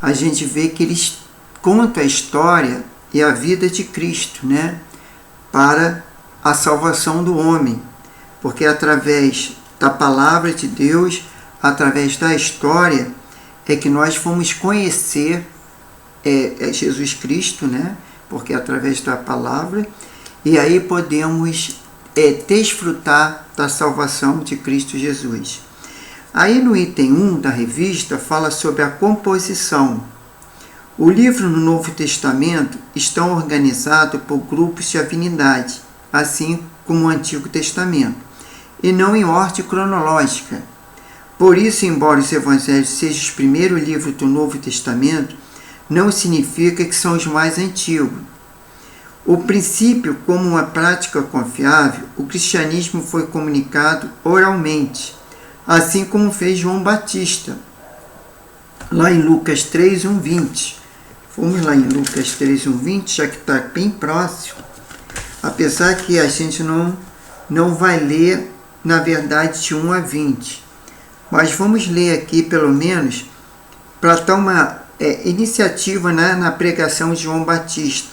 a gente vê que eles contam a história e a vida de Cristo, né? Para a salvação do homem. Porque através da palavra de Deus, através da história, é que nós fomos conhecer Jesus Cristo, né? Porque através da palavra, e aí podemos desfrutar da salvação de Cristo Jesus. Aí no item 1 da revista fala sobre a composição. O livro no Novo Testamento estão organizados por grupos de afinidade, assim como o Antigo Testamento, e não em ordem cronológica. Por isso, embora os Evangelhos sejam os primeiros livros do Novo Testamento, não significa que são os mais antigos. O princípio, como uma prática confiável, o cristianismo foi comunicado oralmente, assim como fez João Batista, lá em Lucas 3, 1, 20. Vamos lá em Lucas 3, 1, 20, já que está bem próximo, apesar que a gente não vai ler, na verdade, de 1 a 20. Mas vamos ler aqui, pelo menos, para dar uma iniciativa, né, na pregação de João Batista,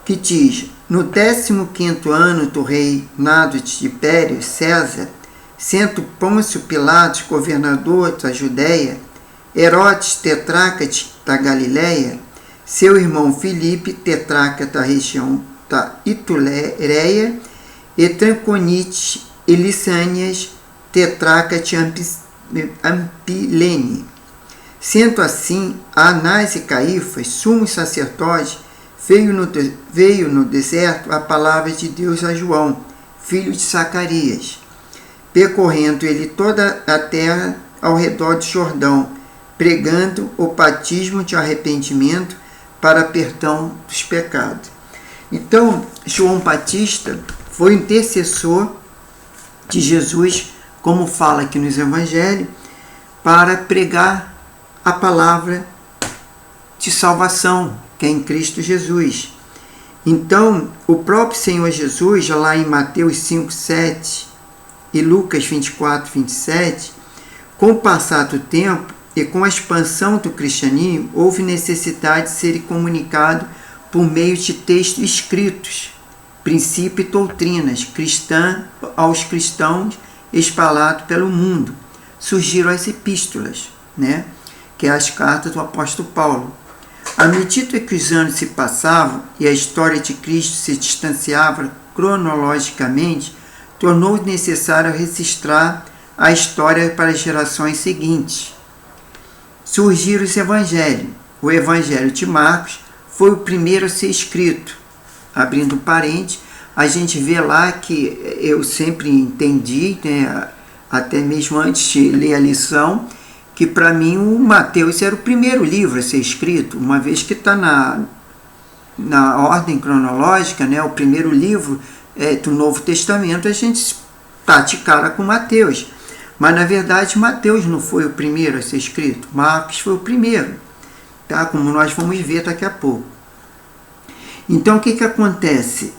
que diz: no 15º ano do reinado de Tibério César, sendo Pôncio Pilatos governador da Judéia, Herodes tetrarca da Galiléia, seu irmão Filipe tetrarca da região da Itureia, e Tranconites e Lissânias tetrarca de Ampilene. Sendo assim, Anás e Caifás, sumos sacerdotes, veio no deserto a palavra de Deus a João, filho de Zacarias, percorrendo ele toda a terra ao redor de Jordão, pregando o batismo de arrependimento para perdão dos pecados. Então, João Batista foi intercessor de Jesus, como fala aqui nos Evangelhos, para pregar a palavra de salvação, que é em Cristo Jesus. Então, o próprio Senhor Jesus, lá em Mateus 5, 7 e Lucas 24, 27, com o passar do tempo e com a expansão do cristianismo, houve necessidade de ser comunicado por meio de textos escritos, princípios e doutrinas cristãs aos cristãos espalhados pelo mundo. Surgiram as epístolas, né? Que é as cartas do apóstolo Paulo. À medida que os anos se passavam e a história de Cristo se distanciava cronologicamente, tornou-se necessário registrar a história para as gerações seguintes. Surgiram os evangelhos. O evangelho de Marcos foi o primeiro a ser escrito. Abrindo parênteses, a gente vê lá que eu sempre entendi, né, até mesmo antes de ler a lição, que para mim o Mateus era o primeiro livro a ser escrito, uma vez que está na ordem cronológica, né, o primeiro livro do Novo Testamento, a gente está de cara com Mateus. Mas na verdade Mateus não foi o primeiro a ser escrito, Marcos foi o primeiro, tá? Como nós vamos ver daqui a pouco. Então o que acontece?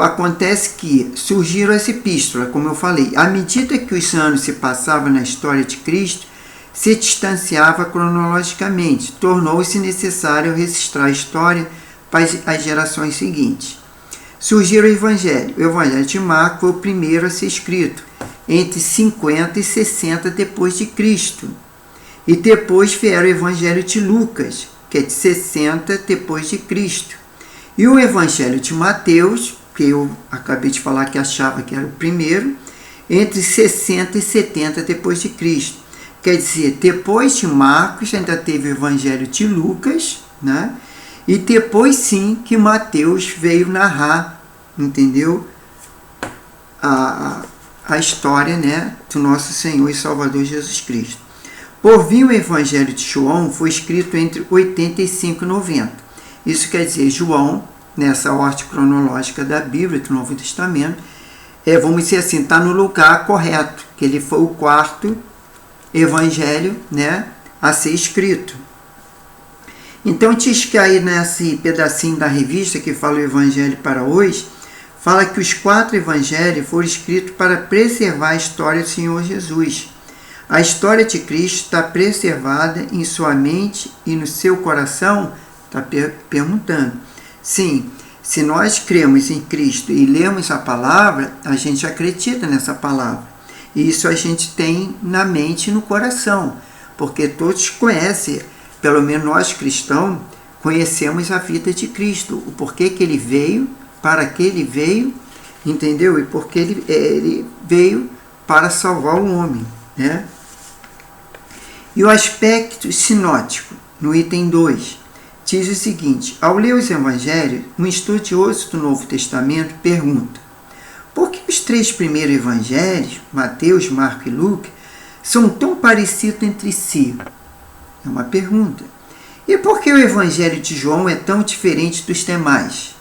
Acontece que surgiram as epístolas, como eu falei. À medida que os anos se passavam na história de Cristo, se distanciava cronologicamente, tornou-se necessário registrar a história para as gerações seguintes. Surgiram o Evangelho. O Evangelho de Marcos foi o primeiro a ser escrito, entre 50 e 60 depois de Cristo. E depois vieram o Evangelho de Lucas, que é de 60 depois de Cristo. E o Evangelho de Mateus, que eu acabei de falar que achava que era o primeiro, entre 60 e 70 depois de Cristo. Quer dizer, depois de Marcos ainda teve o Evangelho de Lucas, né? E depois sim que Mateus veio narrar, entendeu? A história, né, do nosso Senhor e Salvador Jesus Cristo. Por fim, o Evangelho de João foi escrito entre 85 e 90. Isso quer dizer, João, nessa ordem cronológica da Bíblia, do Novo Testamento, vamos dizer assim, está no lugar correto, que ele foi o quarto evangelho, né, a ser escrito. Então, diz que aí nesse pedacinho da revista que fala o Evangelho para hoje, fala que os 4 evangelhos foram escritos para preservar a história do Senhor Jesus. A história de Cristo está preservada em sua mente e no seu coração? Está perguntando. Sim, se nós cremos em Cristo e lemos a palavra, a gente acredita nessa palavra. E isso a gente tem na mente e no coração, porque todos conhecem, pelo menos nós cristãos, conhecemos a vida de Cristo, o porquê que ele veio, para que ele veio, entendeu? E porque ele veio para salvar o homem, né? E o aspecto sinótico, no item 2, diz o seguinte: ao ler os evangelhos, um estudioso do Novo Testamento pergunta: por que os 3 primeiros evangelhos, Mateus, Marcos e Lucas, são tão parecidos entre si? É uma pergunta. E por que o evangelho de João é tão diferente dos demais?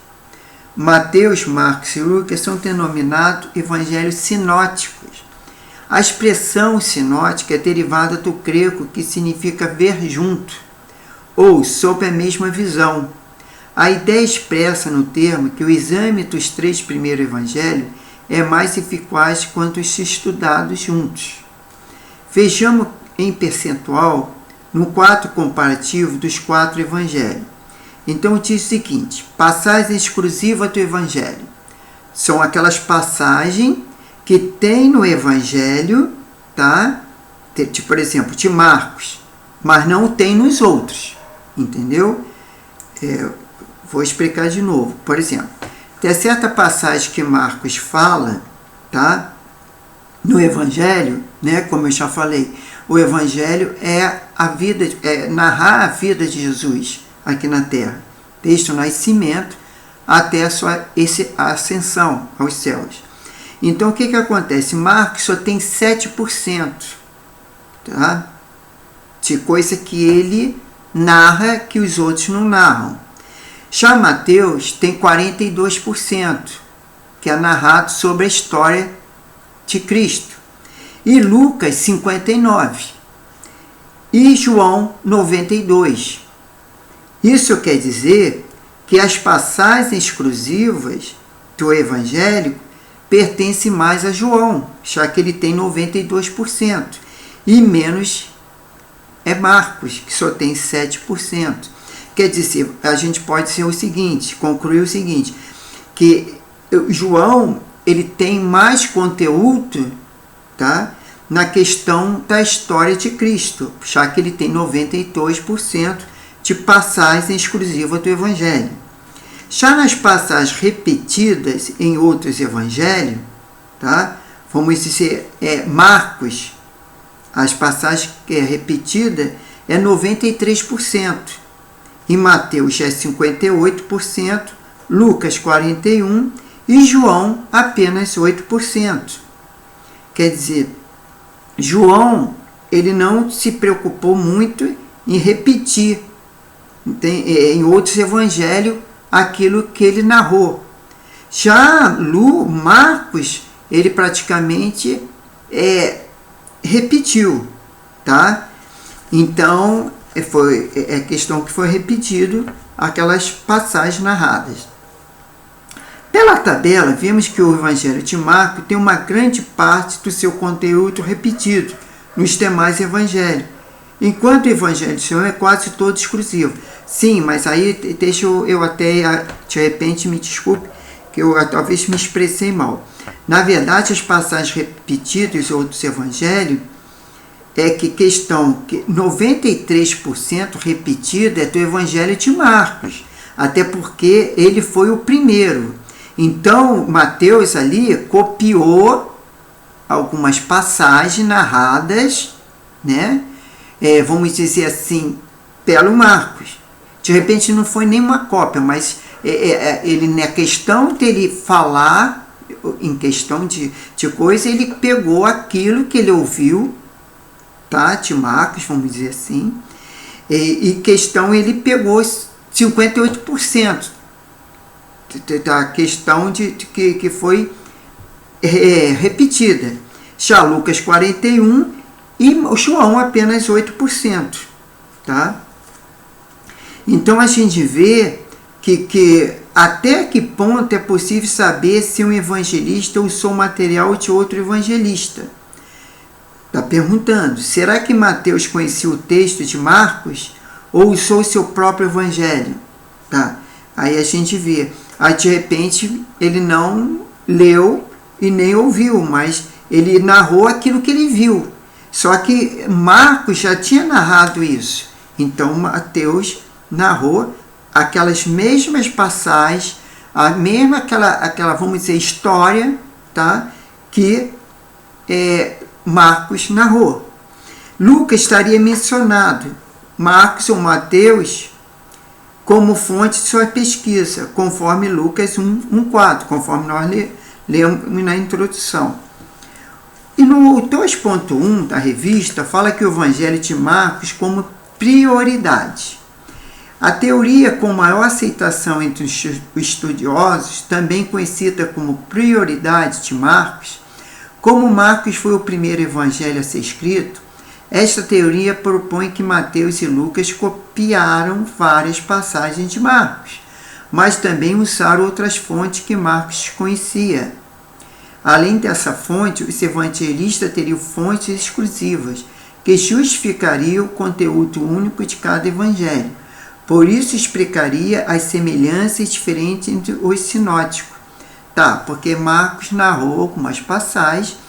Mateus, Marcos e Lucas são denominados evangelhos sinóticos. A expressão sinótica é derivada do grego, que significa ver junto, ou sob a mesma visão. A ideia expressa no termo que o exame dos 3 primeiros evangelhos é mais eficaz quando se estudados juntos. Vejamos em percentual no quadro comparativo dos 4 evangelhos. Então diz o seguinte: passagem exclusiva do evangelho. São aquelas passagens que tem no evangelho, tá? Por exemplo, de Marcos, mas não tem nos outros, entendeu? Vou explicar de novo. Por exemplo, tem certa passagem que Marcos fala, tá? No evangelho, né? Como eu já falei, o evangelho é a vida, narrar a vida de Jesus aqui na terra, desde o nascimento até a sua ascensão aos céus. Então, o que acontece? Marcos só tem 7%, tá? De coisa que ele narra que os outros não narram. Já Mateus tem 42%, que é narrado sobre a história de Cristo. E Lucas, 59%. E João, 92%. Isso quer dizer que as passagens exclusivas do Evangelho pertencem mais a João, já que ele tem 92%, e menos é Marcos, que só tem 7%. Quer dizer, a gente pode ser o seguinte, concluir o seguinte, que João ele tem mais conteúdo, tá, na questão da história de Cristo, já que ele tem 92% de passagem exclusiva do Evangelho. Já nas passagens repetidas em outros evangelhos, tá? Vamos dizer, Marcos, as passagens que é repetida é 93%. Em Mateus é 58%, Lucas 41% e João apenas 8%. Quer dizer, João ele não se preocupou muito em repetir em outros evangelhos aquilo que ele narrou. Já Marcos, ele praticamente repetiu, tá? Então, foi questão que foi repetido aquelas passagens narradas. Pela tabela, vemos que o Evangelho de Marcos tem uma grande parte do seu conteúdo repetido nos demais evangelhos, enquanto o Evangelho de João é quase todo exclusivo. Sim, mas aí deixa eu até, de repente, me desculpe, que eu talvez me expressei mal. Na verdade, as passagens repetidas em outros evangelhos é que questão que 93% repetida é do Evangelho de Marcos, até porque ele foi o primeiro. Então, Mateus ali copiou algumas passagens narradas, né? Vamos dizer assim, pelo Marcos. De repente não foi nenhuma cópia, mas ele, na questão dele falar, em questão de coisa, ele pegou aquilo que ele ouviu, tá, de Marcos, vamos dizer assim, e questão ele pegou 58% da questão que foi repetida. Já Lucas 41% e João apenas 8%, tá? Então a gente vê que até que ponto é possível saber se um evangelista usou material de outro evangelista. Está perguntando, será que Mateus conhecia o texto de Marcos ou usou seu próprio evangelho? Tá? Aí a gente vê, aí de repente ele não leu e nem ouviu, mas ele narrou aquilo que ele viu. Só que Marcos já tinha narrado isso. Então Mateus narrou aquelas mesmas passagens, a mesma aquela vamos dizer, história, tá? Que Marcos narrou. Lucas estaria mencionado, Marcos ou Mateus, como fonte de sua pesquisa, conforme Lucas 1:4, conforme nós lemos na introdução. E no 2.1 da revista, fala que o Evangelho de Marcos como prioridade. A teoria com maior aceitação entre os estudiosos, também conhecida como prioridade de Marcos, como Marcos foi o primeiro evangelho a ser escrito, esta teoria propõe que Mateus e Lucas copiaram várias passagens de Marcos, mas também usaram outras fontes que Marcos conhecia. Além dessa fonte, os evangelistas teriam fontes exclusivas, que justificariam o conteúdo único de cada evangelho. Por isso explicaria as semelhanças diferentes entre os sinóticos. Tá, porque Marcos narrou algumas passagens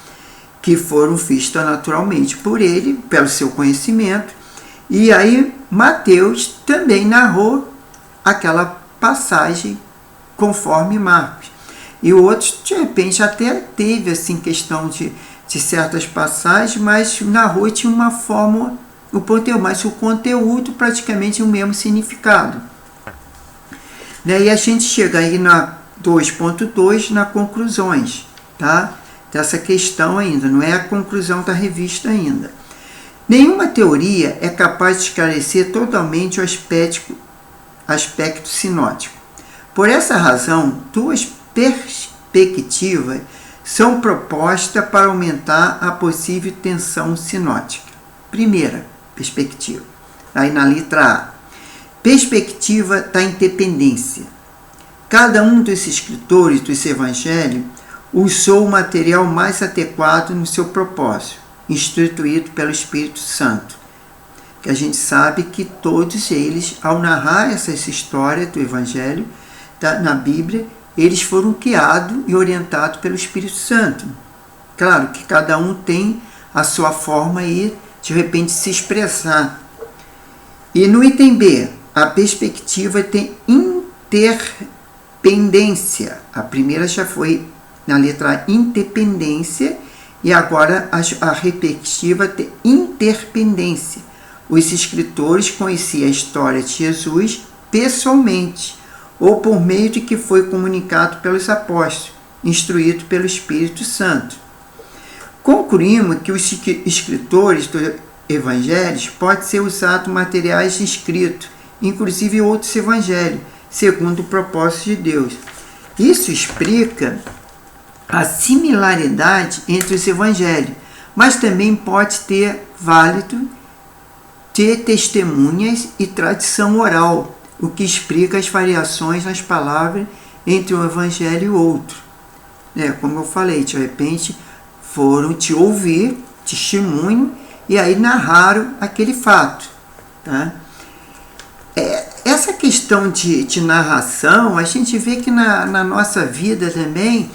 que foram vistas naturalmente por ele, pelo seu conhecimento, e aí Mateus também narrou aquela passagem conforme Marcos. E outros, de repente, até teve assim, questão de certas passagens, mas narrou tinha uma forma, mas o conteúdo praticamente o mesmo significado. Daí a gente chega aí na 2.2, na conclusões, tá? Dessa questão ainda, não é a conclusão da revista ainda. Nenhuma teoria é capaz de esclarecer totalmente o aspecto sinótico. Por essa razão, duas perspectivas são propostas para aumentar a possível tensão sinótica. Primeira perspectiva, aí na letra A, perspectiva da independência. Cada um dos escritores dos evangelhos usou o material mais adequado no seu propósito, instituído pelo Espírito Santo. Que a gente sabe que todos eles, ao narrar essas histórias do evangelho, na Bíblia, eles foram guiados e orientados pelo Espírito Santo. Claro que cada um tem a sua forma e, de repente, se expressar. E no item B, a perspectiva tem interpendência. A primeira já foi na letra A, independência, e agora a perspectiva tem interpendência. Os escritores conheciam a história de Jesus pessoalmente, ou por meio de que foi comunicado pelos apóstolos, instruído pelo Espírito Santo. Concluímos que os escritores dos evangelhos podem ser usados materiais escritos, inclusive outros evangelhos, segundo o propósito de Deus. Isso explica a similaridade entre os evangelhos, mas também pode ter válido ter testemunhas e tradição oral, o que explica as variações nas palavras entre um evangelho e outro. Como eu falei, de repente foram te ouvir, testemunho, e aí narraram aquele fato. Tá? Essa questão de narração, a gente vê que na nossa vida também,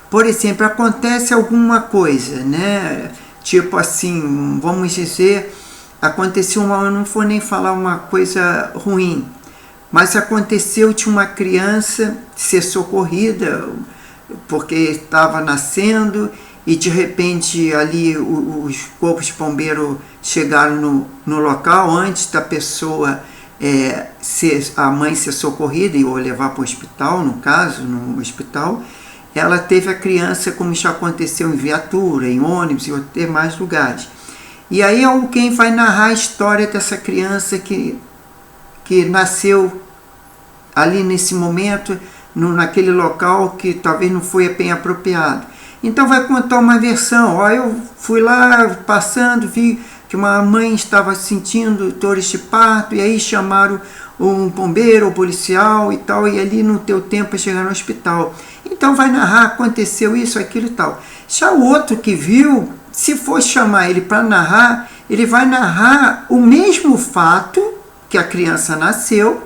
por exemplo, acontece alguma coisa, né? Tipo assim, vamos dizer, aconteceu eu não vou nem falar uma coisa ruim, mas aconteceu de uma criança ser socorrida porque estava nascendo e de repente ali os corpos de bombeiro chegaram no local antes da pessoa, a mãe ser socorrida ou levar para o hospital, no caso, no hospital. Ela teve a criança, como já aconteceu em viatura, em ônibus e em mais lugares. E aí alguém vai narrar a história dessa criança que nasceu ali nesse momento, naquele local que talvez não foi bem apropriado. Então vai contar uma versão. Eu fui lá passando, vi que uma mãe estava sentindo dores de parto, e aí chamaram um bombeiro ou policial e tal, e ali não deu tempo para chegar no hospital. Então vai narrar, aconteceu isso, aquilo e tal. Já o outro que viu, se for chamar ele para narrar, ele vai narrar o mesmo fato que a criança nasceu,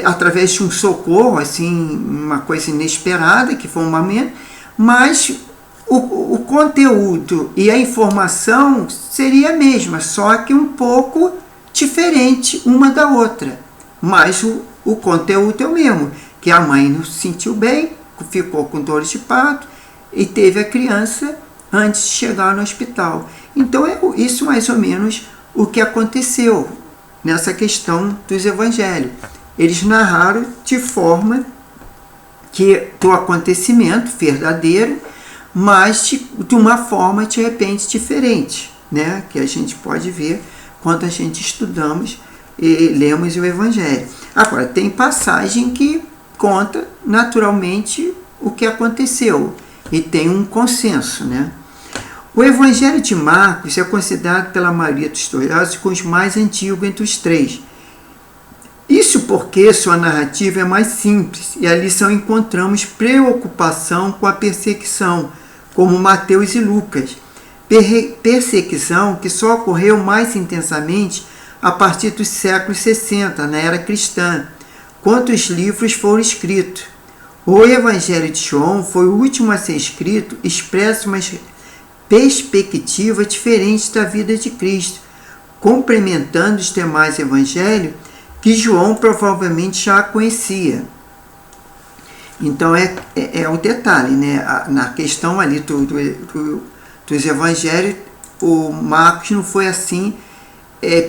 através de um socorro, assim, uma coisa inesperada, que foi um momento, mas o conteúdo e a informação seria a mesma, só que um pouco diferente uma da outra. Mas o conteúdo é o mesmo, que a mãe não se sentiu bem, ficou com dores de parto e teve a criança antes de chegar no hospital. Então é isso mais ou menos o que aconteceu nessa questão dos evangelhos. Eles narraram de forma que do acontecimento verdadeiro, mas de uma forma de repente diferente, né? Que a gente pode ver quando a gente estudamos e lemos o Evangelho. Agora, tem passagem que conta naturalmente o que aconteceu e tem um consenso, né? O Evangelho de Marcos é considerado pela maioria dos estudiosos como o mais antigo entre os três. Isso porque sua narrativa é mais simples e ali só encontramos preocupação com a perseguição, como Mateus e Lucas. Perseguição que só ocorreu mais intensamente a partir dos séculos 60, na era cristã, quando os livros foram escritos. O Evangelho de João foi o último a ser escrito, expressa uma perspectiva diferente da vida de Cristo, complementando os demais evangelhos que João provavelmente já conhecia. Então é um detalhe, né? Na questão ali dos evangelhos, o Marcos não foi assim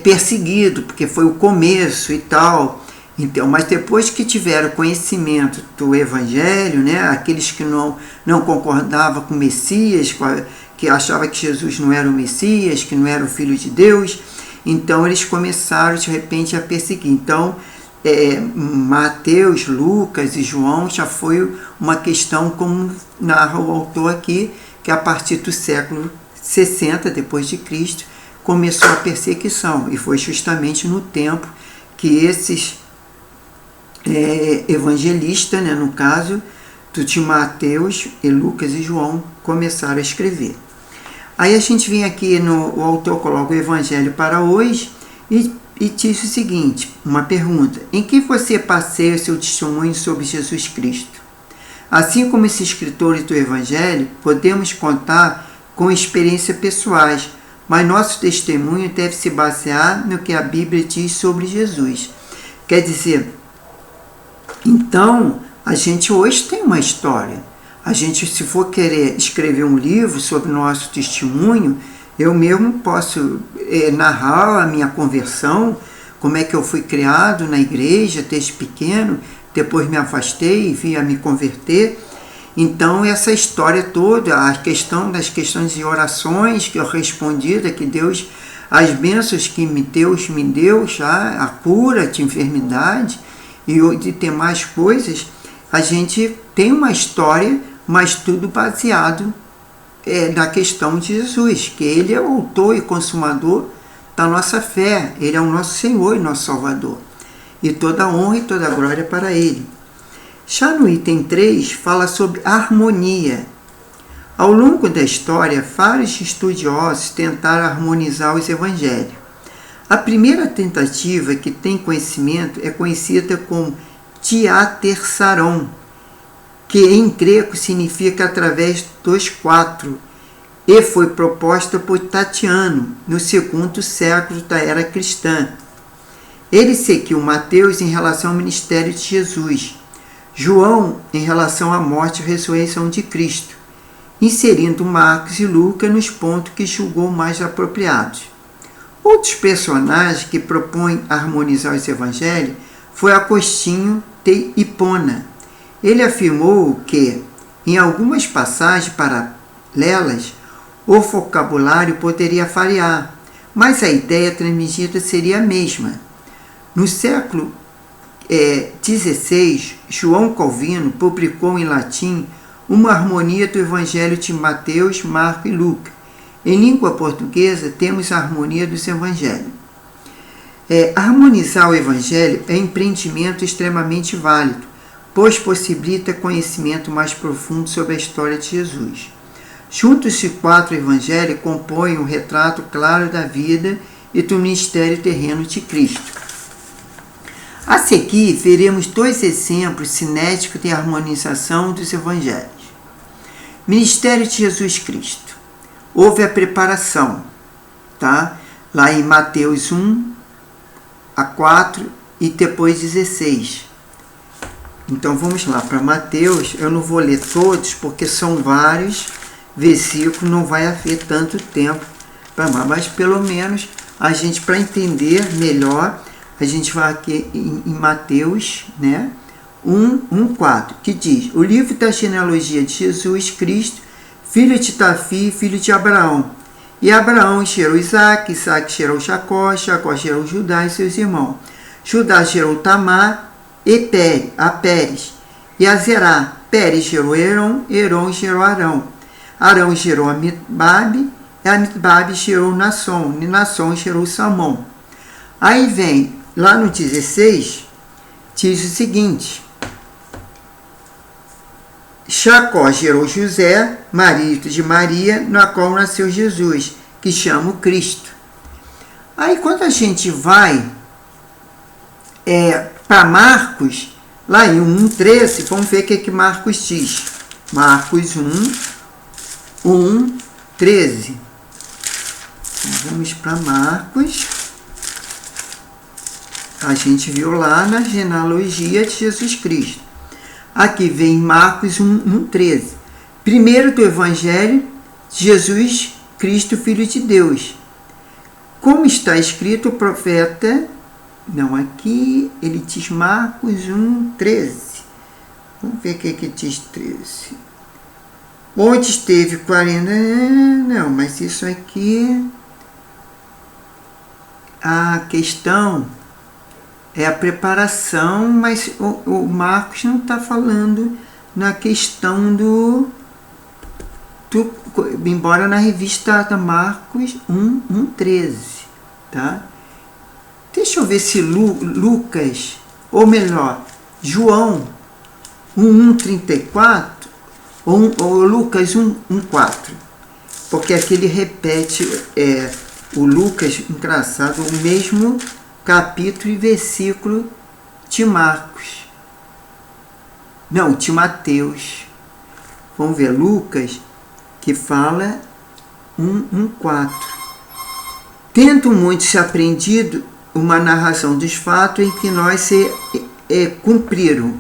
perseguido, porque foi o começo e tal. Então, mas depois que tiveram conhecimento do evangelho, né? Aqueles que não concordavam com o Messias, que achavam que Jesus não era o Messias, que não era o Filho de Deus, então eles começaram de repente a perseguir. Então Mateus, Lucas e João já foi uma questão, como narra o autor aqui, que a partir do século 60 depois de Cristo começou a perseguição, e foi justamente no tempo que esses evangelistas, né, no caso de Mateus e Lucas e João, começaram a escrever. Aí a gente vem aqui, o autor coloca o Evangelho para hoje e diz o seguinte, uma pergunta: em que você passeia o seu testemunho sobre Jesus Cristo? Assim como esses escritores do Evangelho, podemos contar com experiências pessoais, mas nosso testemunho deve se basear no que a Bíblia diz sobre Jesus. Quer dizer, então, a gente hoje tem uma história. A gente, se for querer escrever um livro sobre o nosso testemunho, eu mesmo posso narrar a minha conversão, como é que eu fui criado na igreja desde pequeno, depois me afastei e vim a me converter. Então, essa história toda, a questão das questões de orações que eu respondi, que Deus, as bênçãos que Deus me deu, já, a cura de enfermidade e de demais coisas, a gente tem uma história, mas tudo baseado na questão de Jesus, que Ele é o autor e consumador da nossa fé, Ele é o nosso Senhor e nosso Salvador, e toda a honra e toda a glória para Ele. Já no item 3, fala sobre harmonia. Ao longo da história, vários estudiosos tentaram harmonizar os evangelhos. A primeira tentativa que tem conhecimento é conhecida como diatersaron, que em grego significa através dos quatro, e foi proposta por Tatiano, no segundo século da era cristã. Ele seguiu Mateus em relação ao ministério de Jesus, João em relação à morte e ressurreição de Cristo, inserindo Marcos e Lucas nos pontos que julgou mais apropriados. Outros personagens que propõem harmonizar os evangelhos foi Agostinho de Hipona. Ele afirmou que, em algumas passagens paralelas, o vocabulário poderia variar, mas a ideia transmitida seria a mesma. No século XVI, João Calvino publicou em latim uma harmonia do Evangelho de Mateus, Marcos e Lucas. Em língua portuguesa, temos a harmonia dos Evangelhos. Harmonizar o Evangelho é um empreendimento extremamente válido, pois possibilita conhecimento mais profundo sobre a história de Jesus. Juntos, esses 4 evangelhos compõem um retrato claro da vida e do ministério terreno de Cristo. A seguir, veremos 2 exemplos cinéticos de harmonização dos evangelhos. Ministério de Jesus Cristo. Houve a preparação, tá? Lá em Mateus 1 a 4 e depois 16. Então vamos lá para Mateus. Eu não vou ler todos porque são vários versículos, não vai haver tanto tempo para mais, mas pelo menos a gente, para entender melhor, a gente vai aqui em Mateus, né? 1:4, que diz: o livro da genealogia de Jesus Cristo, filho de Davi, filho de Abraão. E Abraão gerou Isaac, Isaac gerou Jacó, Jacó gerou Judá e seus irmãos. Judá gerou Tamar e Pérez e a Zerá. Pérez gerou Herom, Herom gerou Arão. Arão gerou Amidbabe, e Amidbabe gerou Nasson, e Nasson gerou Salmão. Aí vem, lá no 16, diz o seguinte: Jacó gerou José, marido de Maria, na qual nasceu Jesus, que chama o Cristo. Aí quando a gente vai para Marcos, lá em 1:13, vamos ver o que Marcos diz. Marcos 1:13. Vamos para Marcos. A gente viu lá na genealogia de Jesus Cristo. Aqui vem Marcos 1:13. Primeiro do Evangelho de Jesus Cristo, Filho de Deus. Como está escrito, o profeta... Não, aqui ele diz Marcos 1:13. Vamos ver o que diz 13. Onde esteve 40... Não, mas isso aqui... A questão é a preparação, mas o Marcos não está falando na questão do... Embora na revista da Marcos 1:13, tá? Deixa eu ver se Lucas, ou melhor, João 1:34 ou Lucas 1:4, porque aqui ele repete o Lucas, engraçado, o mesmo capítulo e versículo de Marcos. Não, de Mateus. Vamos ver, Lucas, que fala 1:4. Tendo muito se aprendido uma narração dos fatos em que nós se cumpriram.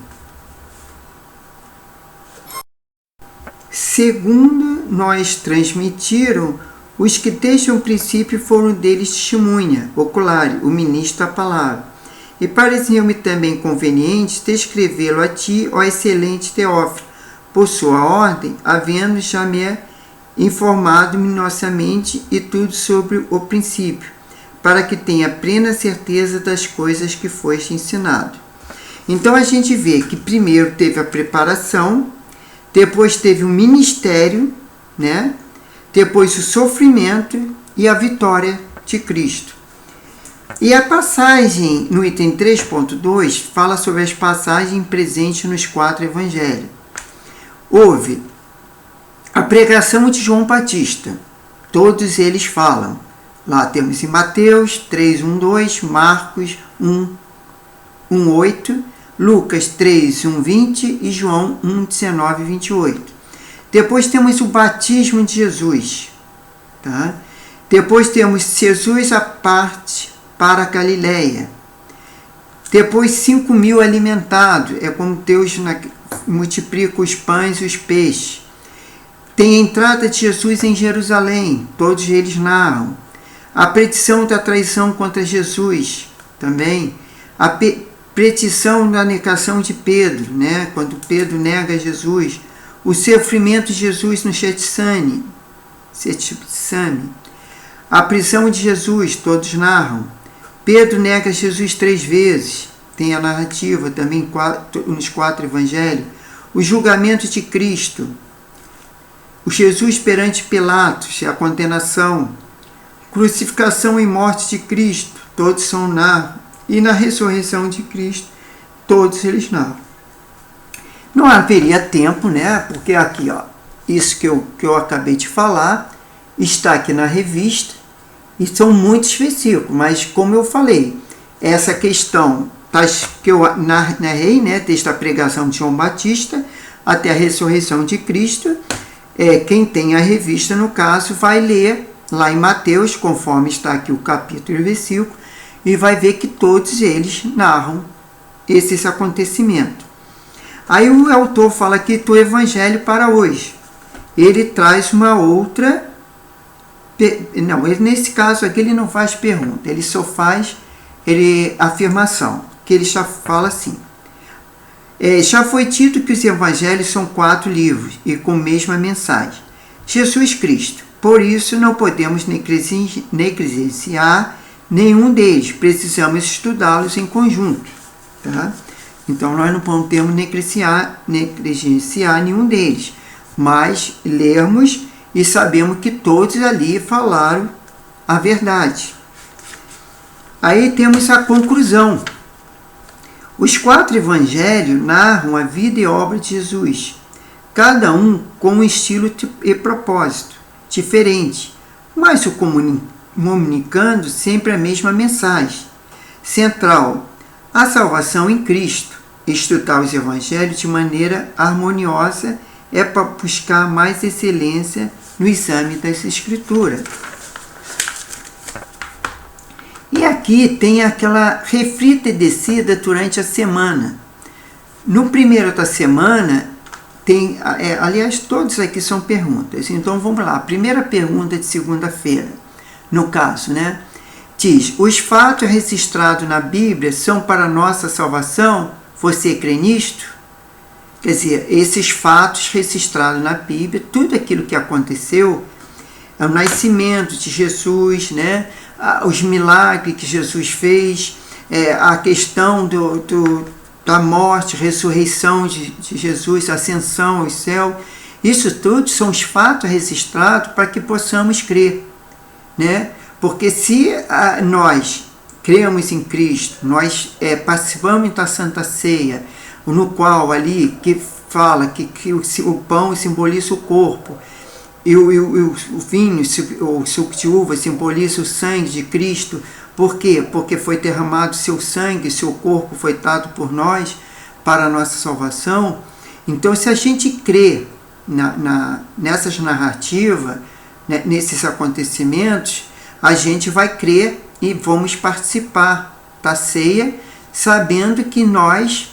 Segundo nós transmitiram, os que desde o princípio foram deles testemunha, ocular, o ministro da palavra. E pareceu-me também conveniente descrevê-lo a ti, ó excelente Teófilo, por sua ordem, havendo já me informado minuciosamente e tudo sobre o princípio, para que tenha plena certeza das coisas que foste ensinado. Então a gente vê que primeiro teve a preparação, depois teve o ministério, né? Depois o sofrimento e a vitória de Cristo. E a passagem no item 3.2 fala sobre as passagens presentes nos 4 evangelhos. Houve a pregação de João Batista, todos eles falam. Lá temos em Mateus 3:1-2, Marcos 1:1-8, Lucas 3:1-20 e João 1:19-28. Depois temos o batismo de Jesus. Tá? Depois temos Jesus à parte para a Galileia. Depois 5.000 alimentados. É como Deus multiplica os pães e os peixes. Tem a entrada de Jesus em Jerusalém. Todos eles narram. A petição da traição contra Jesus também. A petição da negação de Pedro, né? Quando Pedro nega Jesus. O sofrimento de Jesus no Getsemane. A prisão de Jesus, todos narram. Pedro nega Jesus 3 vezes. Tem a narrativa também nos 4 evangelhos. O julgamento de Cristo. O Jesus perante Pilatos, a condenação. Crucificação e morte de Cristo, todos são narram. E na ressurreição de Cristo, todos eles narram. Não haveria tempo, né? Porque aqui, ó, isso que eu acabei de falar, está aqui na revista, e são muitos versículos, mas como eu falei, essa questão que eu narrei, né, desde a pregação de João Batista até a ressurreição de Cristo, quem tem a revista, no caso, vai ler lá em Mateus, conforme está aqui o capítulo e o versículo, e vai ver que todos eles narram esses acontecimentos. Aí o autor fala aqui do Evangelho para hoje. Ele traz uma outra... Não, nesse caso aqui ele não faz pergunta, ele só faz afirmação, que ele já fala assim. Já foi dito que os evangelhos são 4 livros e com a mesma mensagem. Jesus Cristo. Por isso não podemos negligenciar nenhum deles, precisamos estudá-los em conjunto. Tá? Então nós não podemos negligenciar nenhum deles, mas lermos e sabemos que todos ali falaram a verdade. Aí temos a conclusão. Os 4 evangelhos narram a vida e obra de Jesus, cada um com um estilo e propósito diferente, mas comunicando sempre a mesma mensagem central: a salvação em Cristo. Estudar os evangelhos de maneira harmoniosa é para buscar mais excelência no exame das Escrituras. E aqui tem aquela reflita e descida durante a semana. No primeiro da semana, tem, aliás, todos aqui são perguntas. Então vamos lá, a primeira pergunta de segunda-feira, no caso, né? Diz: os fatos registrados na Bíblia são para nossa salvação? Você crê nisto? Quer dizer, esses fatos registrados na Bíblia, tudo aquilo que aconteceu, o nascimento de Jesus, né? Os milagres que Jesus fez, a questão da morte, ressurreição de Jesus, ascensão ao céu, isso tudo são os fatos registrados para que possamos crer, né? Porque se nós cremos em Cristo, nós participamos da Santa Ceia, no qual ali que fala que o pão simboliza o corpo, e o vinho, o suco de uva, simboliza o sangue de Cristo. Por quê? Porque foi derramado seu sangue, seu corpo foi dado por nós para a nossa salvação. Então, se a gente crê nessas narrativas, né, nesses acontecimentos, a gente vai crer e vamos participar da ceia, sabendo que nós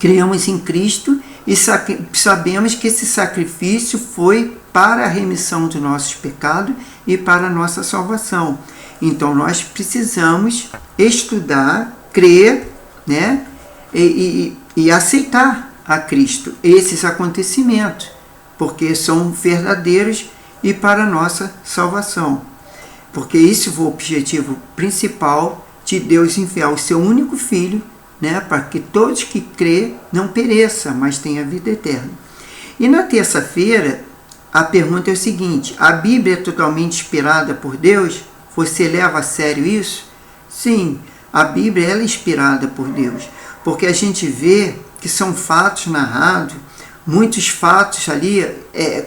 cremos em Cristo e sabemos que esse sacrifício foi para a remissão dos nossos pecados e para a nossa salvação. Então nós precisamos estudar, crer, né, e aceitar a Cristo esses acontecimentos, porque são verdadeiros e para a nossa salvação. Porque esse foi o objetivo principal de Deus enviar o seu único Filho, né, para que todos que crê não pereçam, mas tenham a vida eterna. E na terça-feira, a pergunta é o seguinte: a Bíblia é totalmente inspirada por Deus? Você leva a sério isso? Sim, a Bíblia é inspirada por Deus, porque a gente vê que são fatos narrados, muitos fatos ali,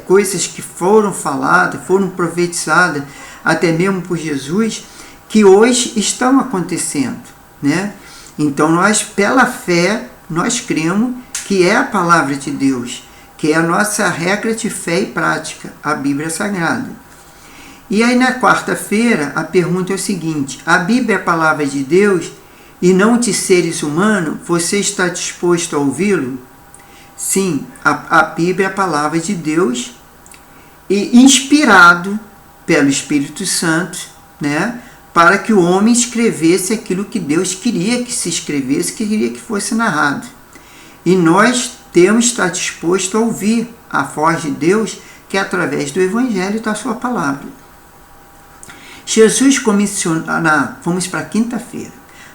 coisas que foram faladas, foram profetizadas, até mesmo por Jesus, que hoje estão acontecendo, né? Então nós, pela fé, nós cremos que é a palavra de Deus, que é a nossa regra de fé e prática, a Bíblia Sagrada. E aí na quarta-feira a pergunta é o seguinte: a Bíblia é a palavra de Deus e não de seres humanos? Você está disposto a ouvi-lo? Sim, a Bíblia é a palavra de Deus e inspirado pelo Espírito Santo, né, para que o homem escrevesse aquilo que Deus queria que se escrevesse, que queria que fosse narrado. E nós temos que estar dispostos a ouvir a voz de Deus, que é através do Evangelho e da sua palavra. Jesus comissionou... Vamos para a quinta-feira.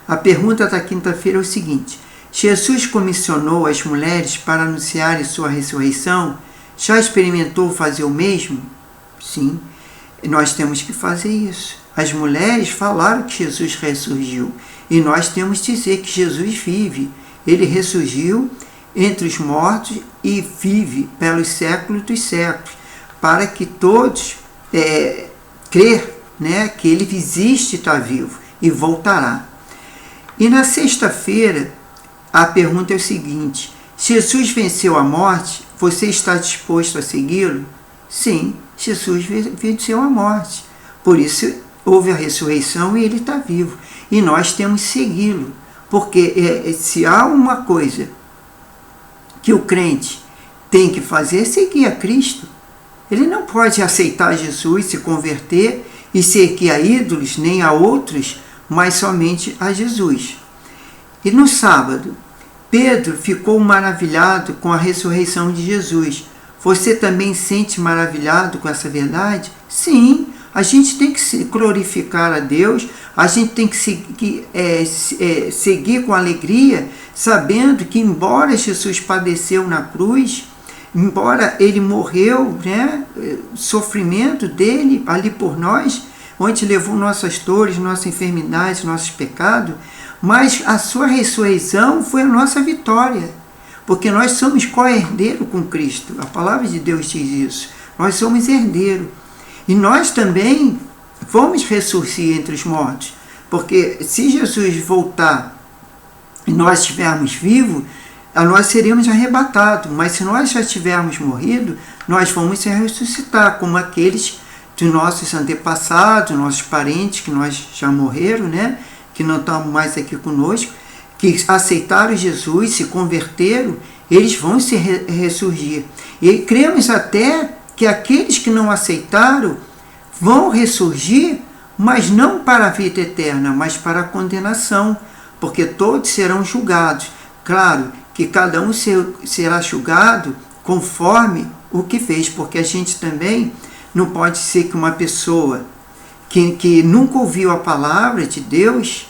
A pergunta da quinta-feira é o seguinte: Jesus comissionou as mulheres para anunciarem sua ressurreição? Já experimentou fazer o mesmo? Sim, nós temos que fazer isso. As mulheres falaram que Jesus ressurgiu, e nós temos que dizer que Jesus vive. Ele ressurgiu entre os mortos e vive pelos séculos dos séculos, para que todos crer, né, que ele existe e está vivo e voltará. E na sexta-feira, a pergunta é o seguinte: Jesus venceu a morte, você está disposto a segui-lo? Sim, Jesus venceu a morte. Por isso houve a ressurreição e ele está vivo. E nós temos que segui-lo. Porque se há uma coisa que o crente tem que fazer, é seguir a Cristo. Ele não pode aceitar Jesus, se converter e seguir a ídolos, nem a outros, mas somente a Jesus. E no sábado, Pedro ficou maravilhado com a ressurreição de Jesus. Você também sente maravilhado com essa verdade? Sim, a gente tem que glorificar a Deus, a gente tem que seguir com alegria, sabendo que embora Jesus padeceu na cruz, embora ele morreu, né, o sofrimento dele ali por nós, onde levou nossas dores, nossas enfermidades, nossos pecados, mas a sua ressurreição foi a nossa vitória, porque nós somos co-herdeiro com Cristo. A palavra de Deus diz isso. Nós somos herdeiro. E nós também vamos ressurgir entre os mortos, porque se Jesus voltar e nós estivermos vivos, nós seremos arrebatados, mas se nós já tivermos morrido, nós vamos ressuscitar, como aqueles dos nossos antepassados, nossos parentes que nós já morreram, né? Que não estão mais aqui conosco, que aceitaram Jesus, se converteram, eles vão se ressurgir. E cremos até que aqueles que não aceitaram vão ressurgir, mas não para a vida eterna, mas para a condenação, porque todos serão julgados. Claro que cada um será julgado conforme o que fez, porque a gente também não pode ser que uma pessoa que nunca ouviu a palavra de Deus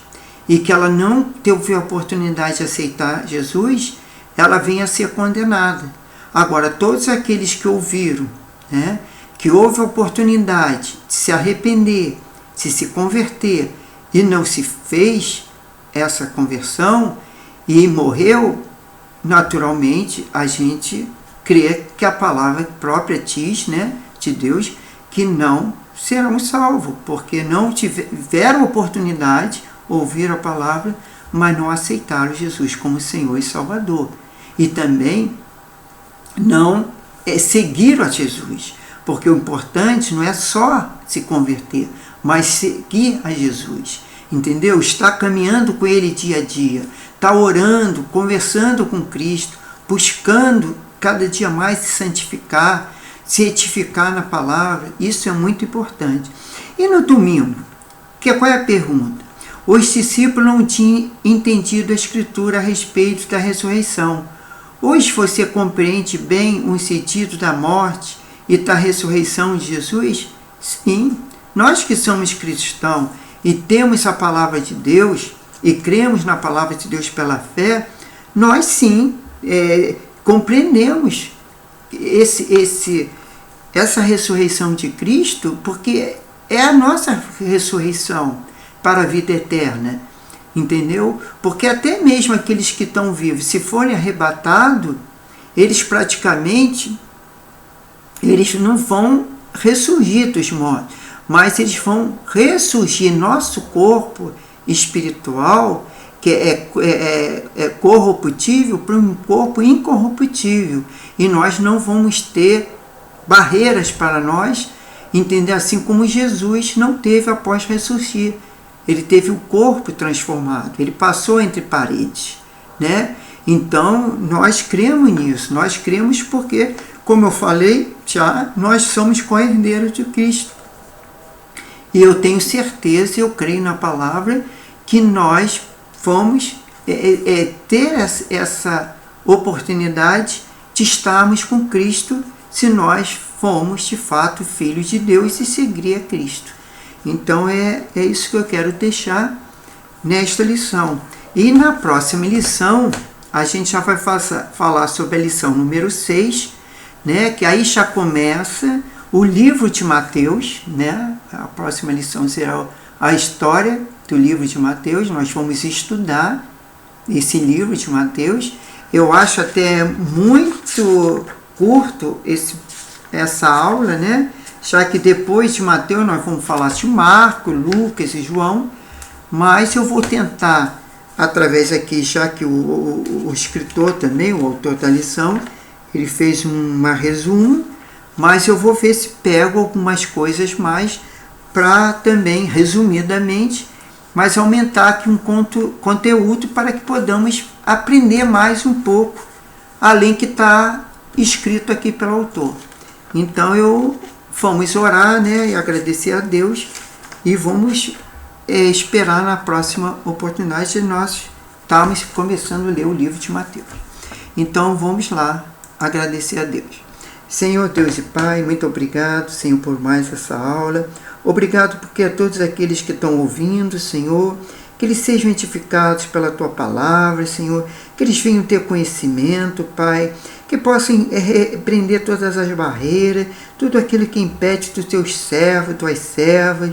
e que ela não teve a oportunidade de aceitar Jesus, ela venha a ser condenada. Agora, todos aqueles que ouviram, né, que houve a oportunidade de se arrepender, de se converter e não se fez essa conversão e morreu, naturalmente a gente crê que a palavra própria diz, né, de Deus, que não serão salvos, porque não tiveram oportunidade, ouviram a palavra, mas não aceitaram Jesus como Senhor e Salvador. E também não seguiram a Jesus, porque o importante não é só se converter, mas seguir a Jesus, entendeu? Estar caminhando com Ele dia a dia, estar orando, conversando com Cristo, buscando cada dia mais se santificar, se edificar na palavra. Isso é muito importante. E no domingo, qual é a pergunta? Os discípulos não tinham entendido a Escritura a respeito da ressurreição. Hoje você compreende bem o sentido da morte e da ressurreição de Jesus? Sim, nós que somos cristãos e temos a palavra de Deus e cremos na palavra de Deus pela fé, nós sim compreendemos essa ressurreição de Cristo, porque é a nossa ressurreição para a vida eterna, entendeu? Porque até mesmo aqueles que estão vivos, se forem arrebatados, eles praticamente não vão ressurgir dos mortos, mas eles vão ressurgir. Nosso corpo espiritual, que é corruptível, para um corpo incorruptível, e nós não vamos ter barreiras para nós, entender, assim como Jesus não teve após ressurgir. Ele teve o corpo transformado, ele passou entre paredes, né? Então, nós cremos nisso, nós cremos porque, como eu falei já, nós somos co-herdeiros de Cristo. E eu tenho certeza, eu creio na palavra, que nós vamos ter essa oportunidade de estarmos com Cristo, se nós formos de fato filhos de Deus e seguir a Cristo. Então é isso que eu quero deixar nesta lição. E na próxima lição, a gente já vai falar sobre a lição número 6, né? Que aí já começa o livro de Mateus, né? A próxima lição será a história do livro de Mateus. Nós vamos estudar esse livro de Mateus. Eu acho até muito curto essa aula, né? Já que depois de Mateus nós vamos falar de Marcos, Lucas e João, mas eu vou tentar, através aqui, já que o escritor também, o autor da lição, ele fez uma resumo, mas eu vou ver se pego algumas coisas mais para também, resumidamente, mas aumentar aqui um conteúdo para que podamos aprender mais um pouco, além que está escrito aqui pelo autor. Então vamos orar, né, e agradecer a Deus, e vamos esperar na próxima oportunidade de nós estarmos começando a ler o livro de Mateus. Então vamos lá agradecer a Deus. Senhor Deus e Pai, muito obrigado, Senhor, por mais essa aula. Obrigado porque a todos aqueles que estão ouvindo, Senhor, que eles sejam edificados pela Tua Palavra, Senhor, que eles venham ter conhecimento, Pai, que possam repreender todas as barreiras, tudo aquilo que impede dos Teus servos, Tuas servas,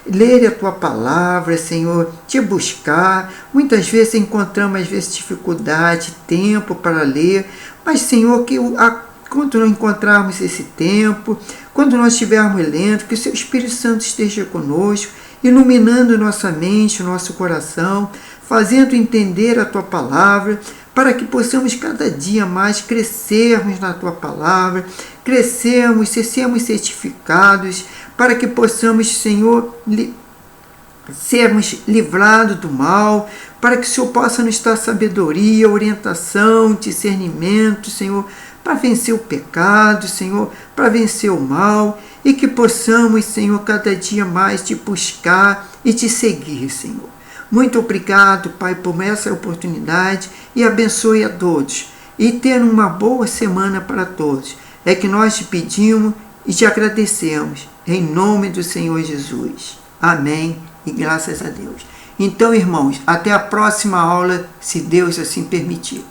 ler a Tua Palavra, Senhor, Te buscar. Muitas vezes encontramos, dificuldade, tempo para ler, mas, Senhor, quando nós encontrarmos esse tempo, quando nós estivermos lendo, que o Seu Espírito Santo esteja conosco, iluminando nossa mente, nosso coração, fazendo entender a Tua Palavra, para que possamos cada dia mais crescermos na Tua Palavra, crescermos, sermos certificados, para que possamos, Senhor, sermos livrados do mal, para que o Senhor possa nos dar sabedoria, orientação, discernimento, Senhor, para vencer o pecado, Senhor, para vencer o mal, e que possamos, Senhor, cada dia mais Te buscar e Te seguir, Senhor. Muito obrigado, Pai, por essa oportunidade, e abençoe a todos. E ter uma boa semana para todos. É que nós Te pedimos e Te agradecemos, em nome do Senhor Jesus. Amém, e graças a Deus. Então, irmãos, até a próxima aula, se Deus assim permitir.